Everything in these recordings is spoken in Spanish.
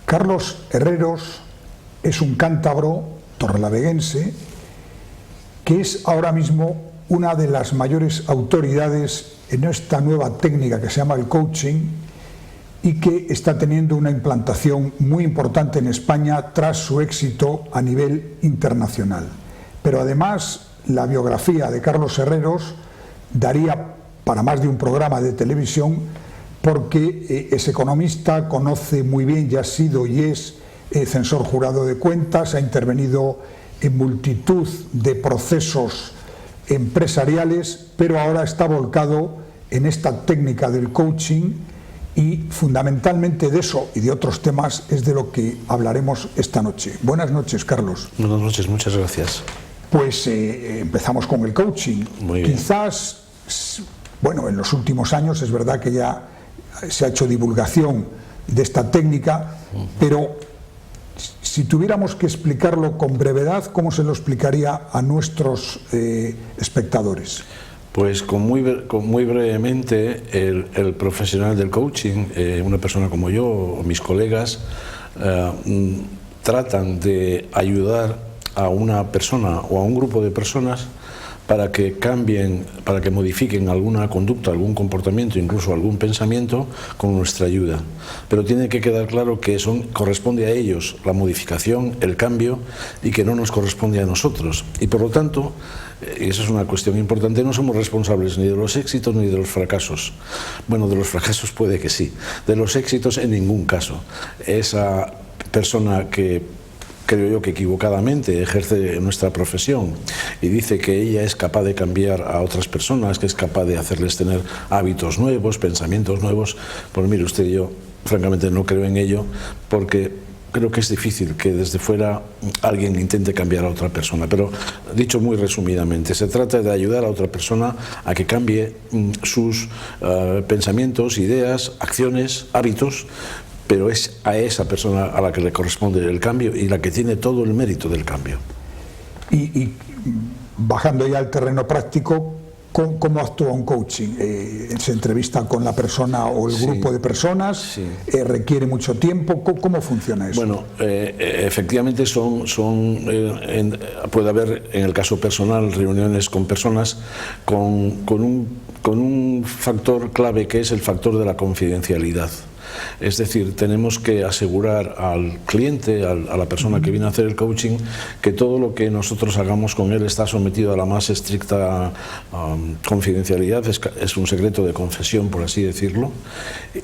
Carlos Herreros es un cántabro torrelaveguense que es ahora mismo una de las mayores autoridades en esta nueva técnica que se llama el coaching y que está teniendo una implantación muy importante en España tras su éxito a nivel internacional. Pero además, la biografía de Carlos Herreros daría para más de un programa de televisión, porque es economista, conoce muy bien y ha sido y es censor jurado de cuentas, ha intervenido en multitud de procesos empresariales, pero ahora está volcado en esta técnica del coaching y fundamentalmente de eso y de otros temas es de lo que hablaremos esta noche. Buenas noches, Carlos. Buenas noches, muchas gracias. Pues empezamos con el coaching. Muy bien. Quizás, bueno, en los últimos años es verdad que ya se ha hecho divulgación de esta técnica, pero si tuviéramos que explicarlo con brevedad, ¿cómo se lo explicaría a nuestros espectadores? Pues muy brevemente, el profesional del coaching, una persona como yo o mis colegas, tratan de ayudar a una persona o a un grupo de personas para que cambien, para que modifiquen alguna conducta, algún comportamiento, incluso algún pensamiento con nuestra ayuda. Pero tiene que quedar claro que corresponde a ellos la modificación, el cambio, y que no nos corresponde a nosotros. Y por lo tanto, y esa es una cuestión importante, no somos responsables ni de los éxitos ni de los fracasos. Bueno, de los fracasos puede que sí, de los éxitos en ningún caso. Esa persona que creo yo que equivocadamente ejerce nuestra profesión y dice que ella es capaz de cambiar a otras personas, que es capaz de hacerles tener hábitos nuevos, pensamientos nuevos, pues mire usted, yo francamente no creo en ello, porque creo que es difícil que desde fuera alguien intente cambiar a otra persona. Pero dicho muy resumidamente, se trata de ayudar a otra persona a que cambie sus pensamientos, ideas, acciones, hábitos, pero es a esa persona a la que le corresponde el cambio y la que tiene todo el mérito del cambio. Y bajando ya al terreno práctico, ¿cómo actúa un coaching? ¿Se entrevista con la persona o el grupo de personas? Sí. ¿Requiere mucho tiempo? ¿Cómo funciona eso? Bueno, efectivamente puede haber, en el caso personal, reuniones con personas con un factor clave que es el factor de la confidencialidad. Es decir, tenemos que asegurar al cliente, a la persona que viene a hacer el coaching, que todo lo que nosotros hagamos con él está sometido a la más estricta confidencialidad, es un secreto de confesión, por así decirlo,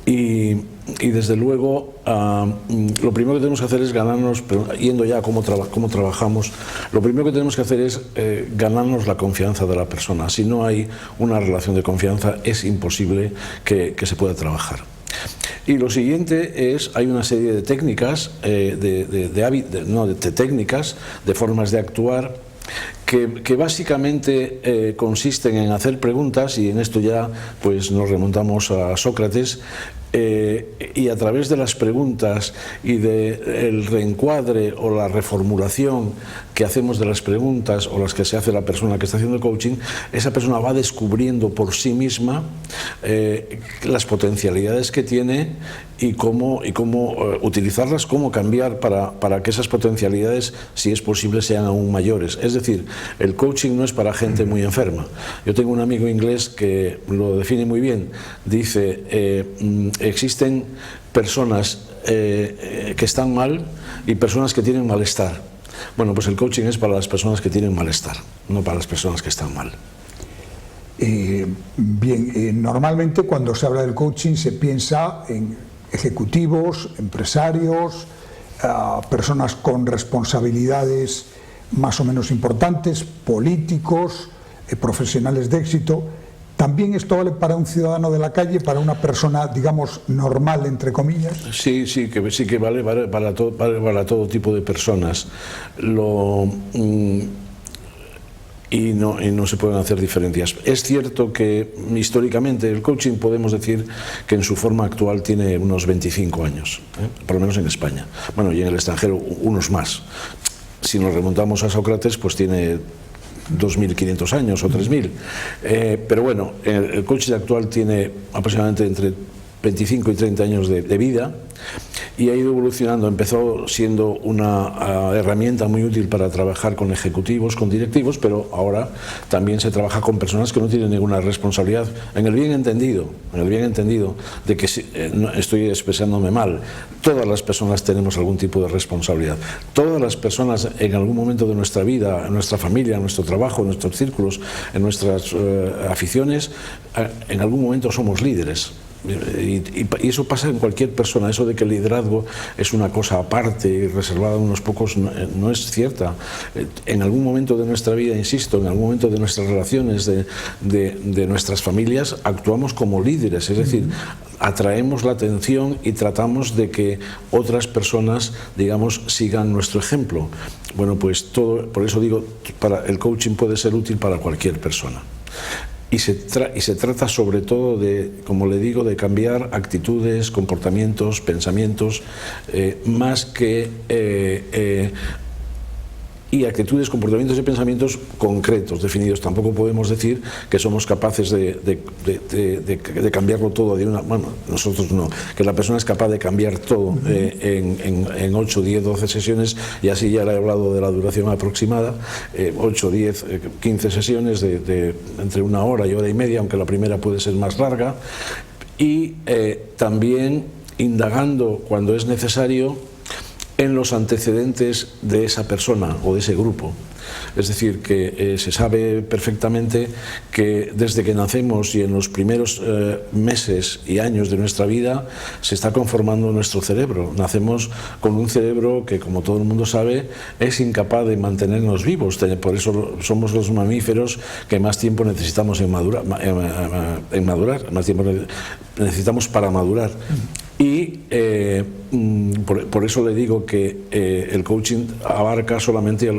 y desde luego lo primero que tenemos que hacer es ganarnos, yendo ya a cómo trabajamos, lo primero que tenemos que hacer es ganarnos la confianza de la persona. Si no hay una relación de confianza, es imposible que se pueda trabajar. Y lo siguiente es, hay una serie de técnicas, técnicas, de formas de actuar que básicamente consisten en hacer preguntas, y en esto ya pues nos remontamos a Sócrates, y a través de las preguntas y del reencuadre o la reformulación que hacemos de las preguntas o las que se hace la persona que está haciendo el coaching, esa persona va descubriendo por sí misma las potencialidades que tiene y cómo utilizarlas, cómo cambiar para que esas potencialidades, si es posible, sean aún mayores. Es decir, el coaching no es para gente muy enferma. Yo tengo un amigo inglés que lo define muy bien. Dice, existen personas que están mal y personas que tienen malestar. Bueno, pues el coaching es para las personas que tienen malestar, no para las personas que están mal. Normalmente cuando se habla del coaching se piensa en ejecutivos, empresarios, personas con responsabilidades más o menos importantes, políticos, profesionales de éxito. ¿También esto vale para un ciudadano de la calle, para una persona, digamos, normal, entre comillas? Sí que vale para todo tipo de personas. Y no se pueden hacer diferencias. Es cierto que históricamente el coaching podemos decir que en su forma actual tiene unos 25 años, por lo menos en España. Bueno, y en el extranjero unos más. Si nos remontamos a Sócrates, pues tiene 2.500 años o 3.000. Pero bueno, el coaching actual tiene aproximadamente entre 25 y 30 años de vida, y ha ido evolucionando. Empezó siendo una herramienta muy útil para trabajar con ejecutivos, con directivos, pero ahora también se trabaja con personas que no tienen ninguna responsabilidad, en el bien entendido de que no estoy expresándome mal. Todas las personas tenemos algún tipo de responsabilidad. Todas las personas en algún momento de nuestra vida, en nuestra familia, en nuestro trabajo, en nuestros círculos, en nuestras aficiones, en algún momento somos líderes. Y eso pasa en cualquier persona. Eso de que el liderazgo es una cosa aparte y reservada a unos pocos no es cierta. En algún momento de nuestra vida, insisto, en algún momento de nuestras relaciones, de nuestras familias, actuamos como líderes, es decir, atraemos la atención y tratamos de que otras personas, digamos, sigan nuestro ejemplo. Bueno, pues por eso digo, el coaching puede ser útil para cualquier persona. Y se trata sobre todo de, como le digo, de cambiar actitudes, comportamientos, pensamientos, más que y actitudes, comportamientos y pensamientos concretos, definidos. Tampoco podemos decir que somos capaces de cambiarlo todo de una... Bueno, nosotros no, que la persona es capaz de cambiar todo en 8, 10, 12 sesiones, y así ya le he hablado de la duración aproximada, 8, 10, 15 sesiones entre 1 hora y hora y media, aunque la primera puede ser más larga, y también indagando cuando es necesario en los antecedentes de esa persona o de ese grupo. Es decir, que se sabe perfectamente que desde que nacemos y en los primeros meses y años de nuestra vida se está conformando nuestro cerebro. Nacemos con un cerebro que, como todo el mundo sabe, es incapaz de mantenernos vivos. Por eso somos los mamíferos que más tiempo necesitamos en madurar, más tiempo necesitamos para madurar. Y por eso le digo que el coaching abarca solamente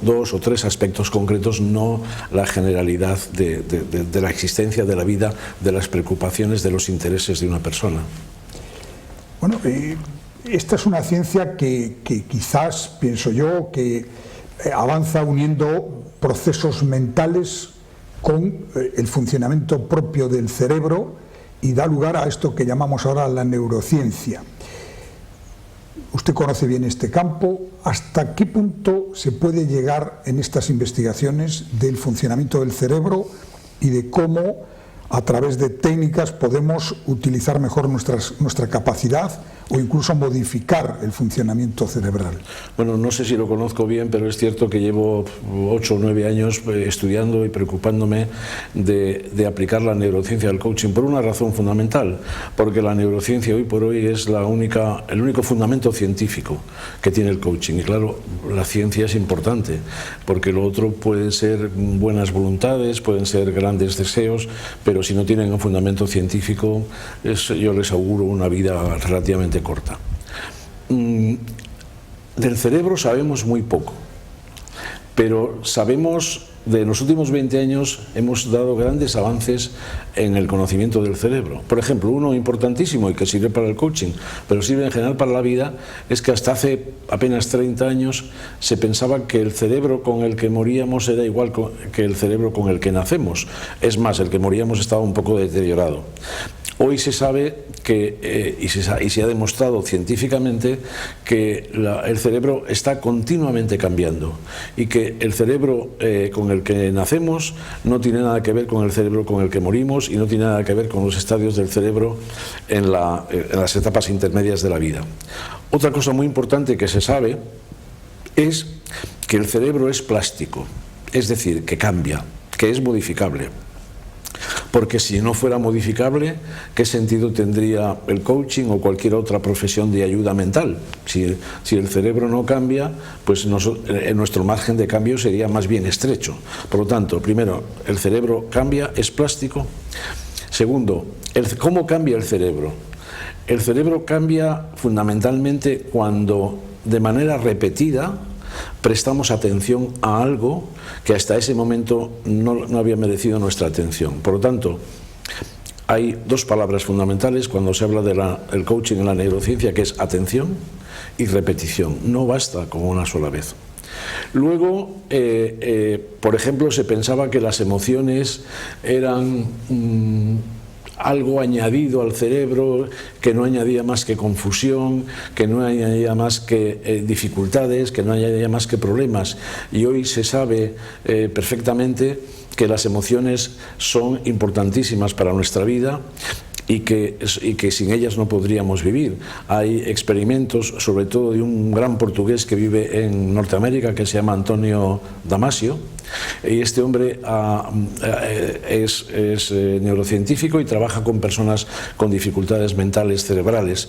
2 o 3 aspectos concretos, no la generalidad de la existencia, de la vida, de las preocupaciones, de los intereses de una persona. Bueno, esta es una ciencia que quizás, pienso yo, que avanza uniendo procesos mentales con el funcionamiento propio del cerebro, y da lugar a esto que llamamos ahora la neurociencia. Usted conoce bien este campo. ¿Hasta qué punto se puede llegar en estas investigaciones del funcionamiento del cerebro y de cómo, a través de técnicas, podemos utilizar mejor nuestra capacidad o incluso modificar el funcionamiento cerebral? Bueno, no sé si lo conozco bien, pero es cierto que llevo 8 o 9 años estudiando y preocupándome de aplicar la neurociencia al coaching por una razón fundamental, porque la neurociencia hoy por hoy es el único fundamento científico que tiene el coaching. Y claro, la ciencia es importante, porque lo otro pueden ser buenas voluntades, pueden ser grandes deseos, pero si no tienen un fundamento científico, yo les auguro una vida relativamente corta. Del cerebro sabemos muy poco, pero sabemos, de los últimos 20 años hemos dado grandes avances en el conocimiento del cerebro. Por ejemplo, uno importantísimo y que sirve para el coaching, pero sirve en general para la vida, es que hasta hace apenas 30 años se pensaba que el cerebro con el que moríamos era igual que el cerebro con el que nacemos. Es más, el que moríamos estaba un poco deteriorado. Hoy se sabe que, y se ha demostrado científicamente que el cerebro está continuamente cambiando y que el cerebro con el que nacemos no tiene nada que ver con el cerebro con el que morimos y no tiene nada que ver con los estadios del cerebro en las etapas intermedias de la vida. Otra cosa muy importante que se sabe es que el cerebro es plástico, es decir, que cambia, que es modificable. Porque si no fuera modificable, ¿qué sentido tendría el coaching o cualquier otra profesión de ayuda mental? Si el cerebro no cambia, pues nuestro margen de cambio sería más bien estrecho. Por lo tanto, primero, el cerebro cambia, es plástico. Segundo, ¿cómo cambia el cerebro? El cerebro cambia fundamentalmente cuando, de manera repetida, prestamos atención a algo que hasta ese momento no había merecido nuestra atención. Por lo tanto, hay 2 palabras fundamentales cuando se habla del coaching en la neurociencia, que es atención y repetición. No basta con una sola vez. Luego, por ejemplo, se pensaba que las emociones eran algo añadido al cerebro que no añadía más que confusión, que no añadía más que dificultades, que no añadía más que problemas. Y hoy se sabe perfectamente que las emociones son importantísimas para nuestra vida y que sin ellas no podríamos vivir. Hay experimentos, sobre todo de un gran portugués que vive en Norteamérica, que se llama Antonio Damasio, y este hombre es neurocientífico y trabaja con personas con dificultades mentales cerebrales,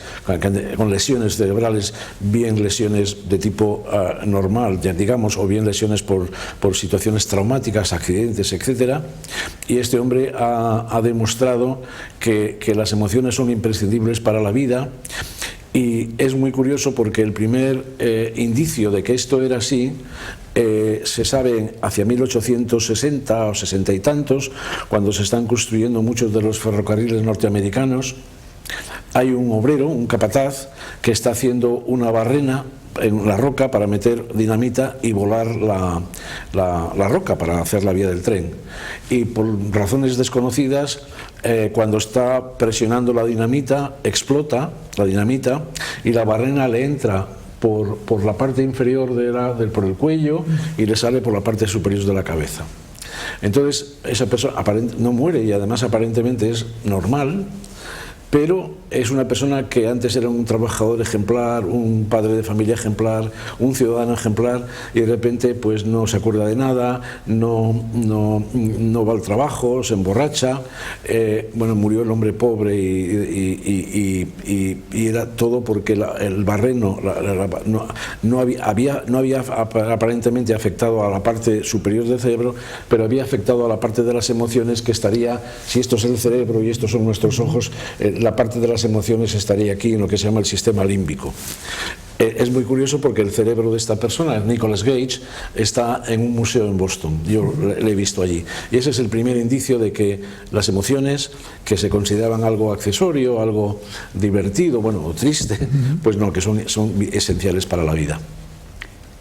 con lesiones cerebrales, bien lesiones de tipo normal, ya digamos, o bien lesiones por situaciones traumáticas, accidentes, etcétera. Y este hombre ha demostrado que las emociones son imprescindibles para la vida. Y es muy curioso porque el primer indicio de que esto era así se sabe hacia 1860 o 60 y tantos, cuando se están construyendo muchos de los ferrocarriles norteamericanos. Hay un obrero, un capataz, que está haciendo una barrena en la roca para meter dinamita y volar la roca para hacer la vía del tren. Y por razones desconocidas, cuando está presionando la dinamita, explota la dinamita y la barrena le entra por la parte inferior por el cuello y le sale por la parte superior de la cabeza. Entonces esa persona no muere y además aparentemente es normal, pero es una persona que antes era un trabajador ejemplar, un padre de familia ejemplar, un ciudadano ejemplar, y de repente pues no se acuerda de nada, no va al trabajo, se emborracha. Bueno, murió el hombre pobre y era todo porque el barreno no había aparentemente afectado a la parte superior del cerebro, pero había afectado a la parte de las emociones, que estaría, si esto es el cerebro y estos son nuestros ojos, la parte de las emociones estaría aquí en lo que se llama el sistema límbico. Es muy curioso porque el cerebro de esta persona, Nicolas Gage, está en un museo en Boston. Yo le he visto allí. Y ese es el primer indicio de que las emociones, que se consideraban algo accesorio, algo divertido, bueno, o triste, pues no, que son esenciales para la vida.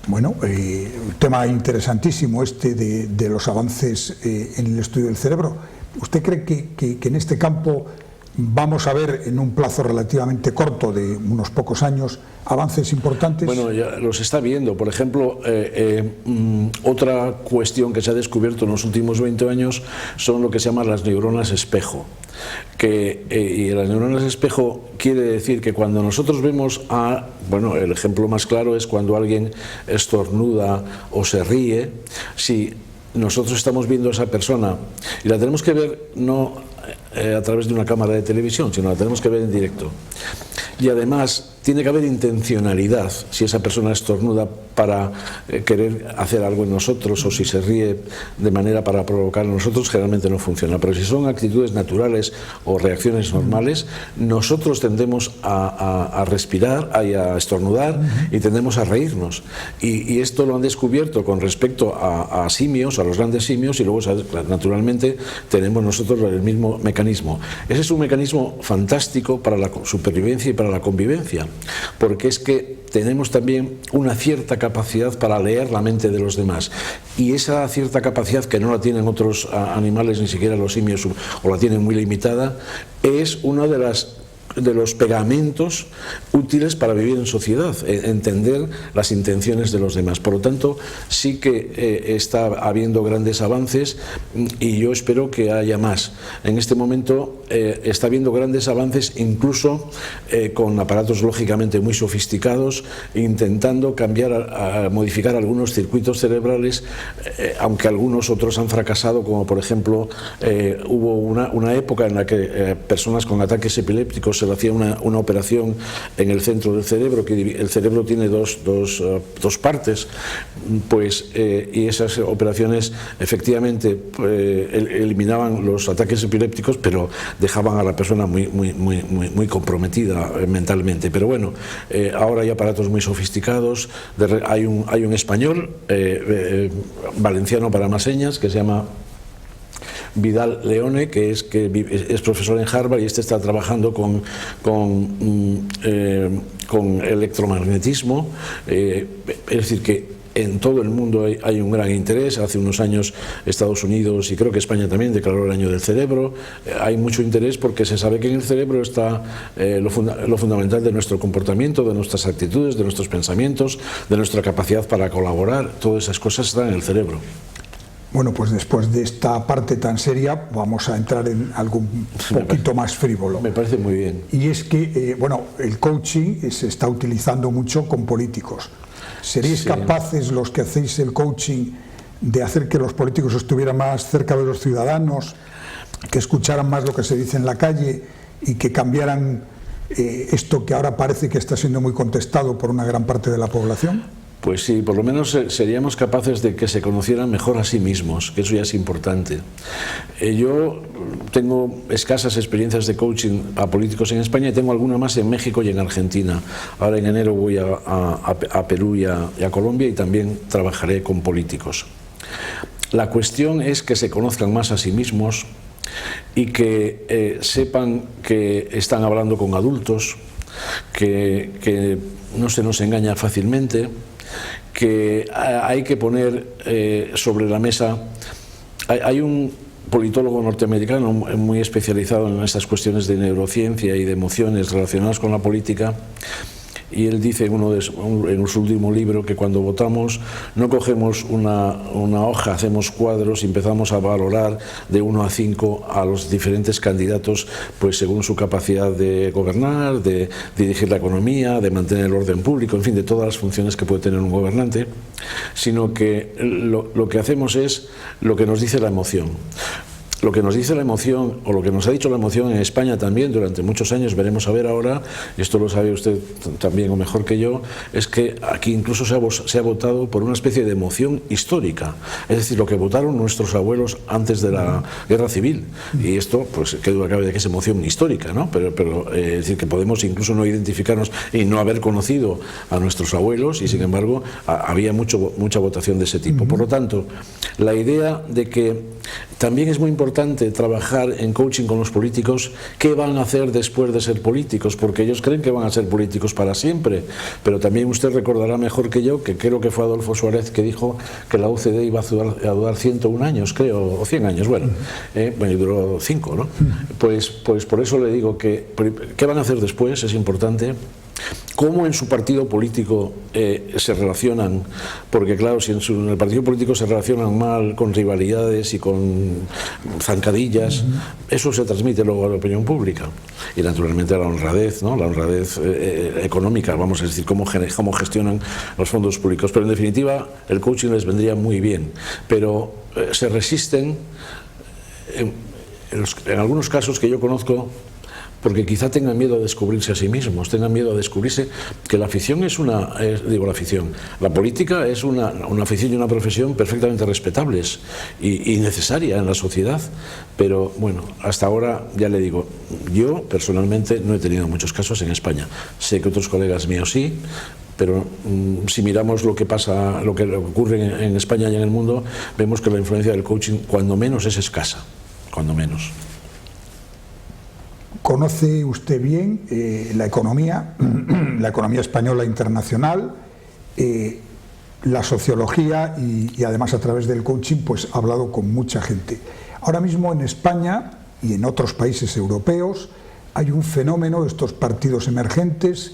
Bueno, un tema interesantísimo este de los avances en el estudio del cerebro. ¿Usted cree que en este campo vamos a ver en un plazo relativamente corto de unos pocos años avances importantes? Bueno, ya los está viendo. Por ejemplo, otra cuestión que se ha descubierto en los últimos 20 años son lo que se llaman las neuronas espejo. Y las neuronas espejo quiere decir que cuando nosotros vemos bueno, el ejemplo más claro es cuando alguien estornuda o se ríe. Si nosotros estamos viendo a esa persona y la tenemos que ver no a través de una cámara de televisión, sino la tenemos que ver en directo. Y además tiene que haber intencionalidad si esa persona estornuda para querer hacer algo en nosotros, o si se ríe de manera para provocar a nosotros, generalmente no funciona. Pero si son actitudes naturales o reacciones normales, nosotros tendemos a respirar, a estornudar, y tendemos a reírnos. Y esto lo han descubierto con respecto a simios, a los grandes simios, y luego naturalmente tenemos nosotros el mismo mecanismo. Ese es un mecanismo fantástico para la supervivencia y para la convivencia, porque es que tenemos también una cierta capacidad para leer la mente de los demás, y esa cierta capacidad, que no la tienen otros animales, ni siquiera los simios, o la tienen muy limitada, es una de los pegamentos útiles para vivir en sociedad, entender las intenciones de los demás. Por lo tanto, sí que está habiendo grandes avances, y yo espero que haya más. En este momento está habiendo grandes avances, incluso con aparatos lógicamente muy sofisticados, intentando modificar algunos circuitos cerebrales, aunque algunos otros han fracasado, como por ejemplo hubo una época en la que personas con ataques epilépticos se le hacía una operación en el centro del cerebro, que el cerebro tiene dos partes, pues, y esas operaciones efectivamente eliminaban los ataques epilépticos, pero dejaban a la persona muy comprometida mentalmente. Pero bueno, ahora hay aparatos muy sofisticados. Hay un español, valenciano para más señas, que se llama Vidal Leone, que es profesor en Harvard, y está trabajando con electromagnetismo, es decir, que en todo el mundo hay un gran interés. Hace unos años Estados Unidos y creo que España también declaró el año del cerebro. Hay mucho interés porque se sabe que en el cerebro está lo fundamental de nuestro comportamiento, de nuestras actitudes, de nuestros pensamientos, de nuestra capacidad para colaborar. Todas esas cosas están en el cerebro. Bueno, pues después de esta parte tan seria vamos a entrar en algo un poquito más frívolo. Me parece muy bien. Y es que, bueno, el coaching se está utilizando mucho con políticos. ¿Seréis capaces, los que hacéis el coaching, de hacer que los políticos estuvieran más cerca de los ciudadanos, que escucharan más lo que se dice en la calle y que cambiaran esto que ahora parece que está siendo muy contestado por una gran parte de la población? Pues sí, por lo menos seríamos capaces de que se conocieran mejor a sí mismos, que eso ya es importante. Yo tengo escasas experiencias de coaching a políticos en España y tengo alguna más en México y en Argentina. Ahora en enero voy a Perú y a Colombia y también trabajaré con políticos. La cuestión es que se conozcan más a sí mismos y que sepan que están hablando con adultos, que no se nos engaña fácilmente, que hay que poner sobre la mesa. Hay un politólogo norteamericano muy especializado en estas cuestiones de neurociencia y de emociones relacionadas con la política, y él dice en su último libro que cuando votamos no cogemos una hoja, hacemos cuadros y empezamos a valorar de 1 a 5 a los diferentes candidatos, pues según su capacidad de gobernar, de dirigir la economía, de mantener el orden público, en fin, de todas las funciones que puede tener un gobernante, sino que lo que hacemos es lo que nos dice la emoción. Lo que nos dice la emoción, o lo que nos ha dicho la emoción en España también durante muchos años, veremos a ver ahora, y esto lo sabe usted también o mejor que yo, es que aquí incluso se ha votado por una especie de emoción histórica, es decir, lo que votaron nuestros abuelos antes de la Guerra Civil, y esto, pues qué duda cabe de que es emoción histórica, ¿no? Pero es decir, que podemos incluso no identificarnos y no haber conocido a nuestros abuelos, y sin embargo había mucha votación de ese tipo. Por lo tanto, la idea de que también es muy importante trabajar en coaching con los políticos, qué van a hacer después de ser políticos, porque ellos creen que van a ser políticos para siempre, pero también usted recordará mejor que yo, que creo que fue Adolfo Suárez que dijo que la UCD iba a durar 101 años, creo, o 100 años, bueno, y duró 5, ¿no? Pues por eso le digo que qué van a hacer después es importante. Cómo en su partido político se relacionan, porque claro, si en el partido político se relacionan mal, con rivalidades y con zancadillas, eso se transmite luego a la opinión pública. Y naturalmente a la honradez, ¿no? La honradez económica, vamos a decir, cómo gestionan los fondos públicos. Pero en definitiva, el coaching les vendría muy bien, pero se resisten en algunos casos que yo conozco, porque quizá tengan miedo a descubrirse a sí mismos, tengan miedo a descubrirse que la afición la política es una afición y una profesión perfectamente respetables y necesaria en la sociedad, pero bueno, hasta ahora, ya le digo, yo personalmente no he tenido muchos casos en España, sé que otros colegas míos sí, pero si miramos lo que pasa, lo que ocurre en España y en el mundo, vemos que la influencia del coaching cuando menos es escasa, cuando menos. Conoce usted bien la economía española internacional, la sociología y además a través del coaching pues ha hablado con mucha gente. Ahora mismo en España y en otros países europeos hay un fenómeno de estos partidos emergentes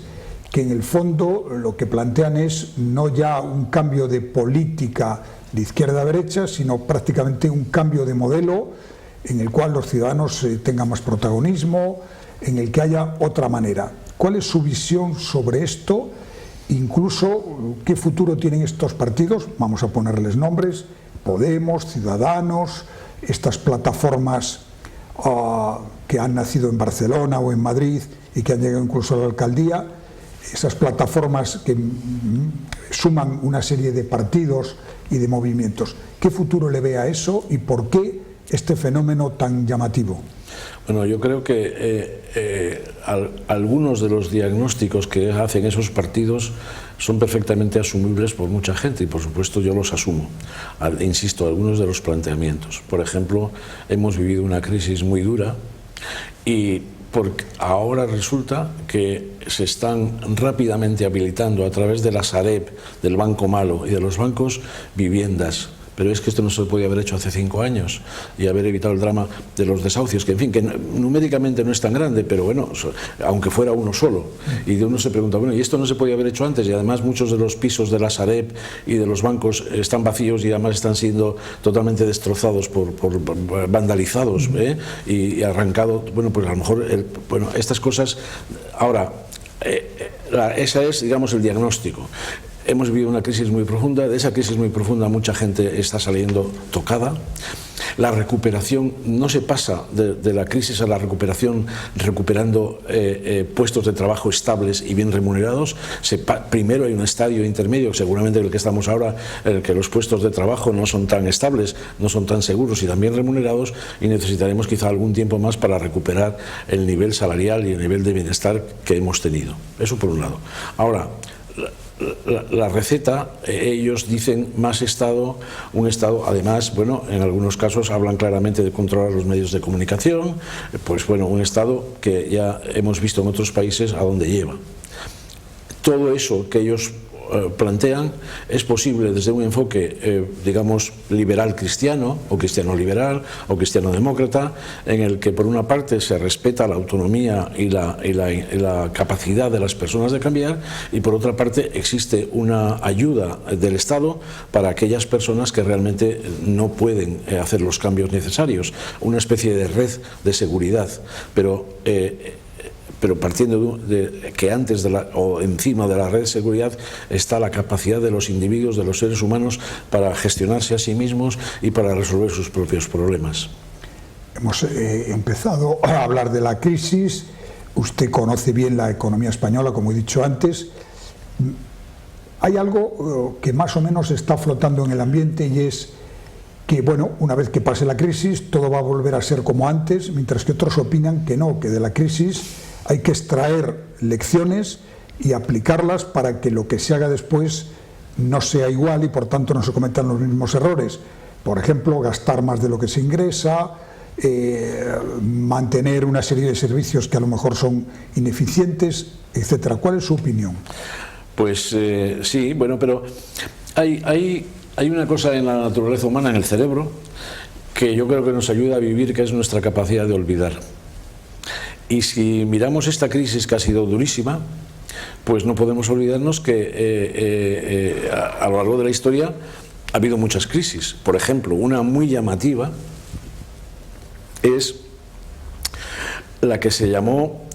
que en el fondo lo que plantean es no ya un cambio de política de izquierda a derecha, sino prácticamente un cambio de modelo en el cual los ciudadanos tengan más protagonismo, en el que haya otra manera. ¿Cuál es su visión sobre esto? Incluso, ¿qué futuro tienen estos partidos? Vamos a ponerles nombres: Podemos, Ciudadanos, estas plataformas que han nacido en Barcelona o en Madrid y que han llegado incluso a la alcaldía, esas plataformas que suman una serie de partidos y de movimientos. ¿Qué futuro le ve a eso y por qué este fenómeno tan llamativo? Bueno, yo creo que algunos de los diagnósticos que hacen esos partidos son perfectamente asumibles por mucha gente y por supuesto yo los asumo. Insisto, algunos de los planteamientos. Por ejemplo, hemos vivido una crisis muy dura y porque ahora resulta que se están rápidamente habilitando a través de la Sareb, del Banco Malo y de los bancos viviendas. Pero es que esto no se podía haber hecho hace 5 años y haber evitado el drama de los desahucios, que en fin, que numéricamente no es tan grande, pero bueno, aunque fuera uno solo. Y uno se pregunta, bueno, ¿y esto no se podía haber hecho antes? Y además muchos de los pisos de la Sareb y de los bancos están vacíos y además están siendo totalmente destrozados, vandalizados, y arrancado. Bueno, pues a lo mejor, estas cosas. Ahora, ese es, digamos, el diagnóstico. Hemos vivido una crisis muy profunda, de esa crisis muy profunda mucha gente está saliendo tocada. La recuperación no se pasa de la crisis a la recuperación recuperando puestos de trabajo estables y bien remunerados. Primero hay un estadio intermedio, seguramente en el que estamos ahora, en el que los puestos de trabajo no son tan estables, no son tan seguros y tan bien remunerados, y necesitaremos quizá algún tiempo más para recuperar el nivel salarial y el nivel de bienestar que hemos tenido. Eso por un lado. Ahora, la receta, ellos dicen más Estado, un Estado, además, bueno, en algunos casos hablan claramente de controlar los medios de comunicación, pues bueno, un Estado que ya hemos visto en otros países a dónde lleva. Todo eso que ellos plantean es posible desde un enfoque, digamos, liberal cristiano, o cristiano liberal, o cristiano demócrata, en el que por una parte se respeta la autonomía y la capacidad de las personas de cambiar, y por otra parte existe una ayuda del Estado para aquellas personas que realmente no pueden hacer los cambios necesarios, una especie de red de seguridad, pero partiendo de que antes o encima de la red de seguridad está la capacidad de los individuos, de los seres humanos, para gestionarse a sí mismos y para resolver sus propios problemas. Hemos empezado a hablar de la crisis. Usted conoce bien la economía española, como he dicho antes. Hay algo que más o menos está flotando en el ambiente, y es que, bueno, una vez que pase la crisis todo va a volver a ser como antes, mientras que otros opinan que no, que de la crisis hay que extraer lecciones y aplicarlas para que lo que se haga después no sea igual y por tanto no se cometan los mismos errores. Por ejemplo, gastar más de lo que se ingresa, mantener una serie de servicios que a lo mejor son ineficientes, etcétera. ¿Cuál es su opinión? Pues sí, bueno, pero hay una cosa en la naturaleza humana, en el cerebro, que yo creo que nos ayuda a vivir, que es nuestra capacidad de olvidar. Y si miramos esta crisis, que ha sido durísima, pues no podemos olvidarnos que a lo largo de la historia ha habido muchas crisis. Por ejemplo, una muy llamativa es la que se llamó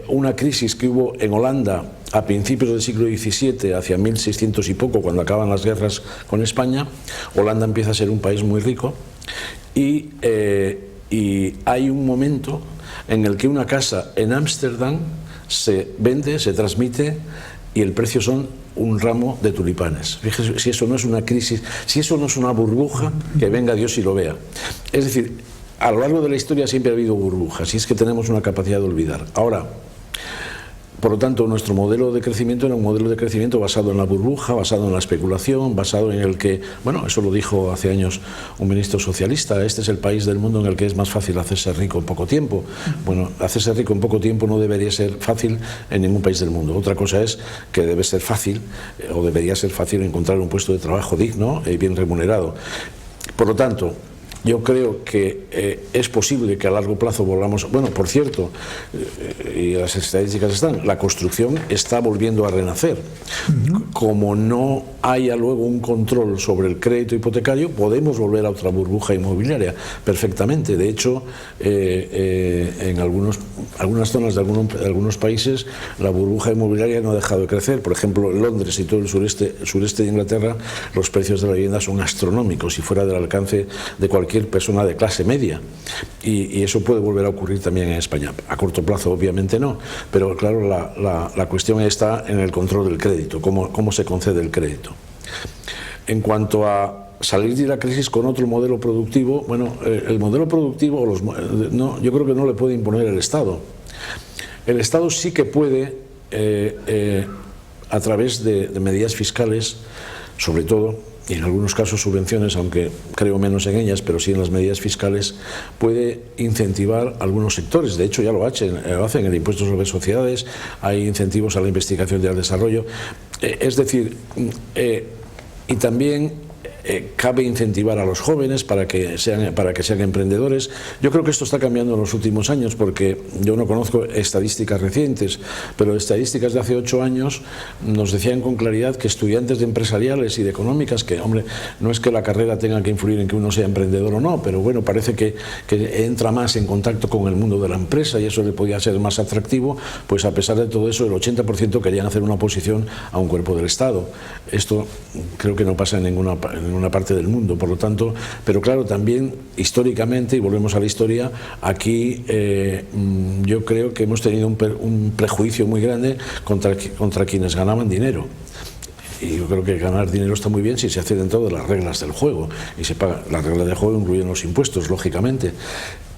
una crisis que hubo en Holanda a principios del siglo XVII, hacia 1600 y poco, cuando acaban las guerras con España. Holanda empieza a ser un país muy rico y hay un momento en el que una casa en Ámsterdam se vende, se transmite, y el precio son un ramo de tulipanes. Fíjese si eso no es una crisis, si eso no es una burbuja, que venga Dios y lo vea. Es decir, a lo largo de la historia siempre ha habido burbujas, y es que tenemos una capacidad de olvidar. Ahora, por lo tanto, nuestro modelo de crecimiento era un modelo de crecimiento basado en la burbuja, basado en la especulación, basado en el que, bueno, eso lo dijo hace años un ministro socialista, este es el país del mundo en el que es más fácil hacerse rico en poco tiempo. Bueno, hacerse rico en poco tiempo no debería ser fácil en ningún país del mundo. Otra cosa es que debe ser fácil, o debería ser fácil, encontrar un puesto de trabajo digno y bien remunerado. Por lo tanto, yo creo que es posible que a largo plazo volvamos. Bueno, por cierto, y las estadísticas están, la construcción está volviendo a renacer. Como no haya luego un control sobre el crédito hipotecario, podemos volver a otra burbuja inmobiliaria perfectamente. De hecho, en algunas zonas de algunos países la burbuja inmobiliaria no ha dejado de crecer. Por ejemplo, en Londres y todo el sureste de Inglaterra, los precios de la vivienda son astronómicos y fuera del alcance de cualquier persona de clase media, y eso puede volver a ocurrir también en España. A corto plazo obviamente no, pero claro, la cuestión está en el control del crédito, cómo se concede el crédito. En cuanto a salir de la crisis con otro modelo productivo, bueno, el modelo productivo yo creo que no le puede imponer el Estado. El Estado sí que puede, a través de medidas fiscales, sobre todo, y en algunos casos subvenciones, aunque creo menos en ellas, pero sí en las medidas fiscales, puede incentivar algunos sectores. De hecho, ya lo hacen en el impuesto sobre sociedades, hay incentivos a la investigación y al desarrollo. Es decir, y también cabe incentivar a los jóvenes para que sean emprendedores. Yo creo que esto está cambiando en los últimos años, porque yo no conozco estadísticas recientes, pero estadísticas de hace 8 años nos decían con claridad que estudiantes de empresariales y de económicas, que hombre, no es que la carrera tenga que influir en que uno sea emprendedor o no, pero bueno, parece que entra más en contacto con el mundo de la empresa y eso le podía ser más atractivo, pues a pesar de todo eso el 80% querían hacer una oposición a un cuerpo del Estado. Esto creo que no pasa en ninguna parte del mundo, por lo tanto, pero claro, también históricamente, y volvemos a la historia, aquí yo creo que hemos tenido un prejuicio muy grande contra quienes ganaban dinero. Y yo creo que ganar dinero está muy bien si se hace dentro de las reglas del juego y se paga. Las reglas del juego incluyen los impuestos, lógicamente.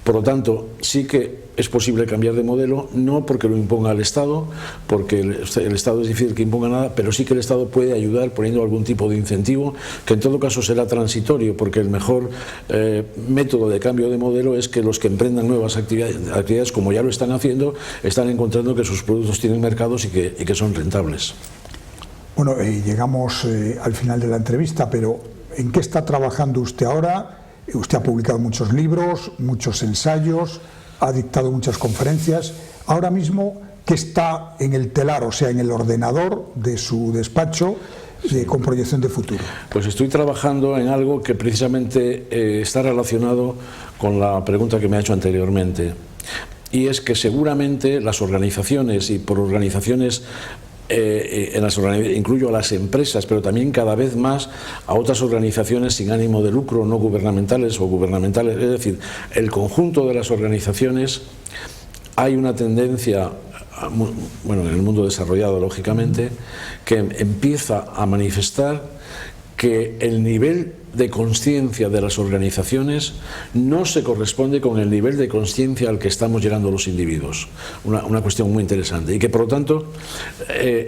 Por lo tanto, sí que es posible cambiar de modelo, no porque lo imponga el Estado, porque el Estado es difícil que imponga nada, pero sí que el Estado puede ayudar poniendo algún tipo de incentivo, que en todo caso será transitorio, porque el mejor método de cambio de modelo es que los que emprendan nuevas actividades, como ya lo están haciendo, están encontrando que sus productos tienen mercados y que son rentables. Bueno, llegamos al final de la entrevista, pero ¿en qué está trabajando usted ahora? Usted ha publicado muchos libros, muchos ensayos, ha dictado muchas conferencias. Ahora mismo, ¿qué está en el telar, o sea, en el ordenador de su despacho con proyección de futuro? Pues estoy trabajando en algo que precisamente está relacionado con la pregunta que me ha hecho anteriormente. Y es que seguramente las organizaciones, y por organizaciones incluyo a las empresas, pero también cada vez más a otras organizaciones sin ánimo de lucro, no gubernamentales o gubernamentales, es decir, el conjunto de las organizaciones. Hay una tendencia, bueno, en el mundo desarrollado lógicamente, que empieza a manifestar que el nivel de conciencia de las organizaciones no se corresponde con el nivel de conciencia al que estamos llegando los individuos. Una cuestión muy interesante, y que por lo tanto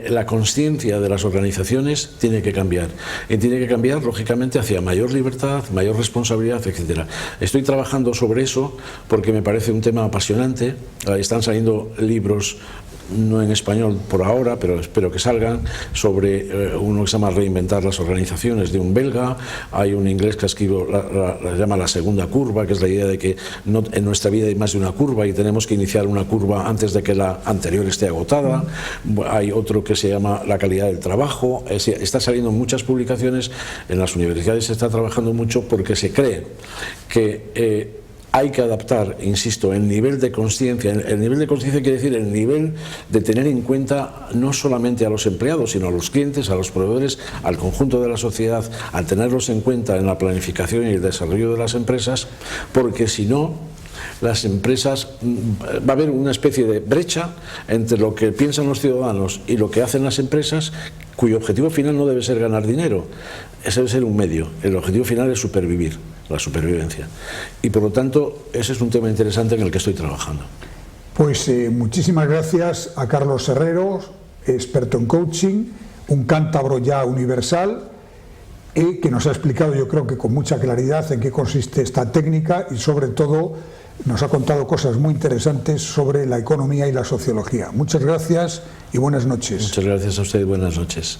la conciencia de las organizaciones tiene que cambiar, y tiene que cambiar lógicamente hacia mayor libertad, mayor responsabilidad, etcétera. Estoy trabajando sobre eso porque me parece un tema apasionante. Están saliendo libros, no en español por ahora, pero espero que salgan, sobre uno que se llama Reinventar las organizaciones, de un belga. Hay un inglés que escribió, la llama La segunda curva, que es la idea de que en nuestra vida hay más de una curva y tenemos que iniciar una curva antes de que la anterior esté agotada. Hay otro que se llama La calidad del trabajo. Está saliendo muchas publicaciones, en las universidades se está trabajando mucho porque se cree que hay que adaptar, insisto, el nivel de conciencia. El nivel de conciencia quiere decir el nivel de tener en cuenta no solamente a los empleados, sino a los clientes, a los proveedores, al conjunto de la sociedad, al tenerlos en cuenta en la planificación y el desarrollo de las empresas, porque si no, las empresas, va a haber una especie de brecha entre lo que piensan los ciudadanos y lo que hacen las empresas, cuyo objetivo final no debe ser ganar dinero, ese debe ser un medio. El objetivo final es supervivir, la supervivencia. Y por lo tanto, ese es un tema interesante en el que estoy trabajando. Pues muchísimas gracias a Carlos Herrero, experto en coaching, un cántabro ya universal, que nos ha explicado, yo creo que con mucha claridad, en qué consiste esta técnica, y sobre todo nos ha contado cosas muy interesantes sobre la economía y la sociología. Muchas gracias y buenas noches. Muchas gracias a usted y buenas noches.